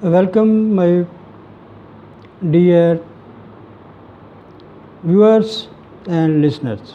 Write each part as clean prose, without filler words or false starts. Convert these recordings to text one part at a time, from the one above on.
Welcome, my dear viewers and listeners.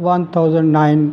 1009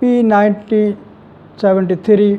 P1973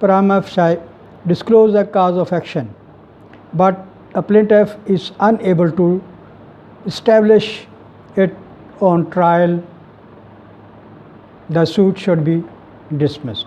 prima facie disclose a cause of action but a plaintiff is unable to establish it on trial, the suit should be dismissed।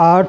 8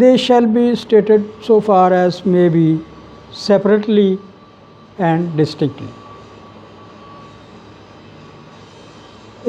they shall be stated so far as may be separately and distinctly।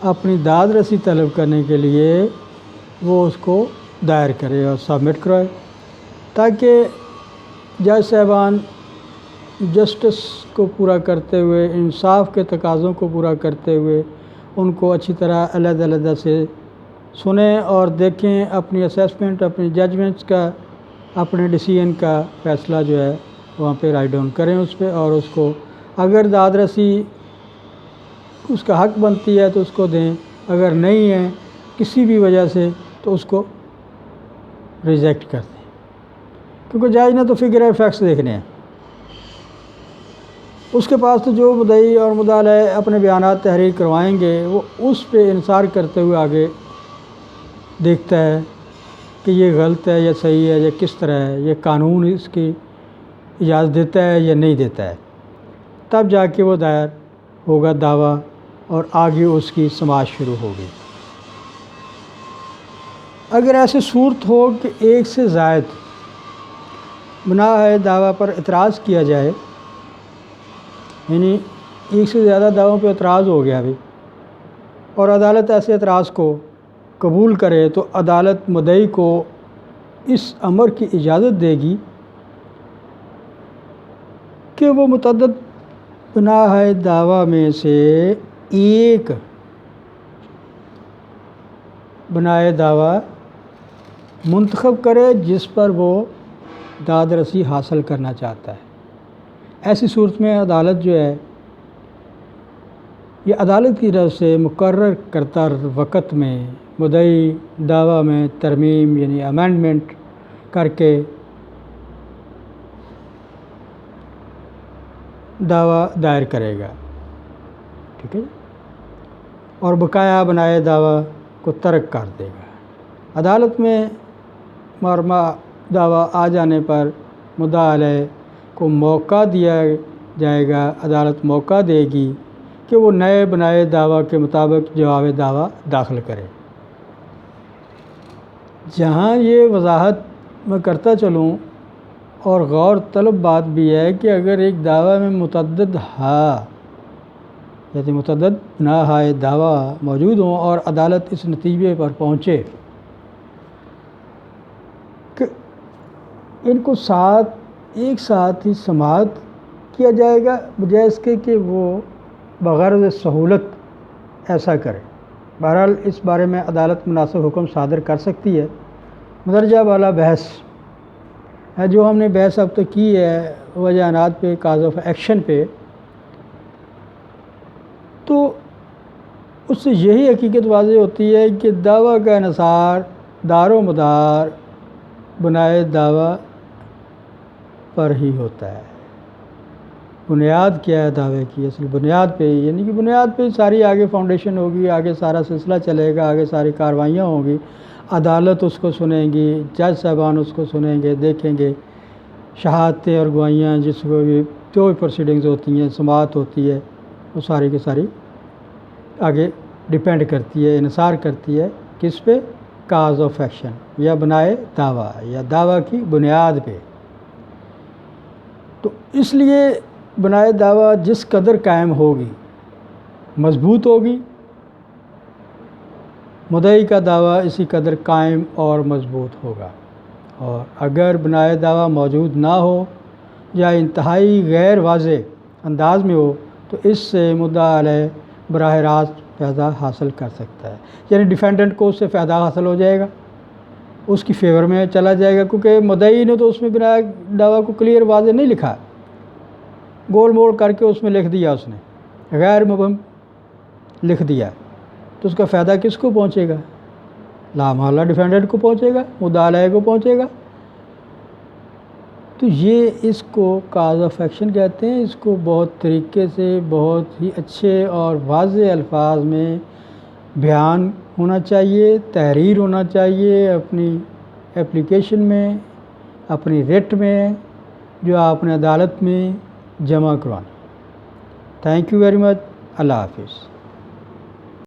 اپنی داد رسی طلب کرنے کے لیے وہ اس کو دائر کرے اور سبمٹ کرائے، تاکہ جج صاحبان جسٹس کو پورا کرتے ہوئے، انصاف کے تقاضوں کو پورا کرتے ہوئے ان کو اچھی طرح علیحدہ علیحدہ سے سنیں اور دیکھیں، اپنی اسیسمنٹ، اپنی ججمنٹس کا، اپنے ڈیسیژن کا فیصلہ جو ہے وہاں پہ رائٹ ڈاؤن کریں اس پہ، اور اس کو اگر داد رسی اس کا حق بنتی ہے تو اس کو دیں، اگر نہیں ہے کسی بھی وجہ سے تو اس کو ریجیکٹ کر دیں، کیونکہ جج نے تو فگر فیکٹس دیکھنے ہیں، اس کے پاس تو جو مدعی اور مدعا علیہ اپنے بیانات تحریر کروائیں گے وہ اس پہ انصار کرتے ہوئے آگے دیکھتا ہے کہ یہ غلط ہے یا صحیح ہے یا کس طرح ہے، یہ قانون اس کی اجازت دیتا ہے یا نہیں دیتا ہے، تب جا کے وہ دائر ہوگا دعویٰ اور آگے اس کی سماعت شروع ہوگی۔ اگر ایسی صورت ہو کہ ایک سے زائد بناء دعویٰ پر اعتراض کیا جائے، یعنی ایک سے زیادہ دعووں پہ اعتراض ہو گیا ابھی، اور عدالت ایسے اعتراض کو قبول کرے تو عدالت مدعی کو اس امر کی اجازت دے گی کہ وہ متعدد بناء دعویٰ میں سے ایک بناء دعویٰ منتخب کرے جس پر وہ داد رسی حاصل کرنا چاہتا ہے۔ ایسی صورت میں عدالت جو ہے یہ عدالت کی طرف سے مقرر کرتا وقت میں مدعی دعویٰ میں ترمیم یعنی امینڈمنٹ کر کے دعویٰ دائر کرے گا، ٹھیک ہے، اور بقایا بناء دعویٰ کو ترک کر دے گا۔ عدالت میں مرمہ دعویٰ آ جانے پر مدعا علیہ کو موقع دیا جائے گا، عدالت موقع دے گی کہ وہ نئے بناء دعویٰ کے مطابق جواب دعویٰ داخل کرے۔ جہاں یہ وضاحت میں کرتا چلوں اور غور طلب بات بھی ہے کہ اگر ایک دعویٰ میں متعدد یعنی متعدد بناء دعویٰ موجود ہوں اور عدالت اس نتیجے پر پہنچے کہ ان کو ایک ساتھ ہی سماعت کیا جائے گا، بجائے اس کے کہ وہ بغرض سہولت ایسا کرے، بہرحال اس بارے میں عدالت مناسب حکم صادر کر سکتی ہے۔ مدرجہ بالا بحث ہے جو ہم نے بحث اب تک کی ہے وجہانات پہ، کاز آف ایکشن پہ، تو اس سے یہی حقیقت واضح ہوتی ہے کہ دعویٰ کا انحصار دار و مدار بناء دعویٰ پر ہی ہوتا ہے۔ بنیاد کیا ہے دعوے کی؟ اصل بنیاد پہ، یعنی کہ بنیاد پہ ساری آگے فاؤنڈیشن ہوگی، آگے سارا سلسلہ چلے گا، آگے ساری کاروائیاں ہوں گی، عدالت اس کو سنیں گی، جج صاحبان اس کو سنیں گے، دیکھیں گے، شہادتیں اور گواہیاں جس کو بھی جو بھی پروسیڈنگز ہوتی ہیں، سماعت ہوتی ہے، وہ ساری کی ساری آگے ڈیپینڈ کرتی ہے، انحصار کرتی ہے کس پہ؟ کاز آف ایکشن یا بناء دعویٰ یا دعویٰ کی بنیاد پہ۔ تو اس لیے بناء دعویٰ جس قدر قائم ہوگی، مضبوط ہوگی، مدعی کا دعویٰ اسی قدر قائم اور مضبوط ہوگا، اور اگر بناء دعویٰ موجود نہ ہو یا انتہائی غیر واضح انداز میں ہو تو اس سے مدعا علیہ براہ راست فائدہ حاصل کر سکتا ہے، یعنی ڈیفینڈنٹ کو اس سے فائدہ حاصل ہو جائے گا، اس کی فیور میں چلا جائے گا، کیونکہ مدعی نے تو اس میں بناء دعویٰ کو کلیئر واضح نہیں لکھا، گول مول کر کے اس میں لکھ دیا، اس نے غیر مبہم لکھ دیا، تو اس کا فائدہ کس کو پہنچے گا؟ لامحالہ ڈیفینڈنٹ کو پہنچے گا، مدعا علیہ کو پہنچے گا۔ تو یہ اس کو کاز آف ایکشن کہتے ہیں۔ اس کو بہت طریقے سے، بہت ہی اچھے اور واضح الفاظ میں بیان ہونا چاہیے، تحریر ہونا چاہیے اپنی اپلیکیشن میں، اپنی ریٹ میں، جو آپ نے عدالت میں جمع کروانا۔ Thank you very much. اللہ حافظ۔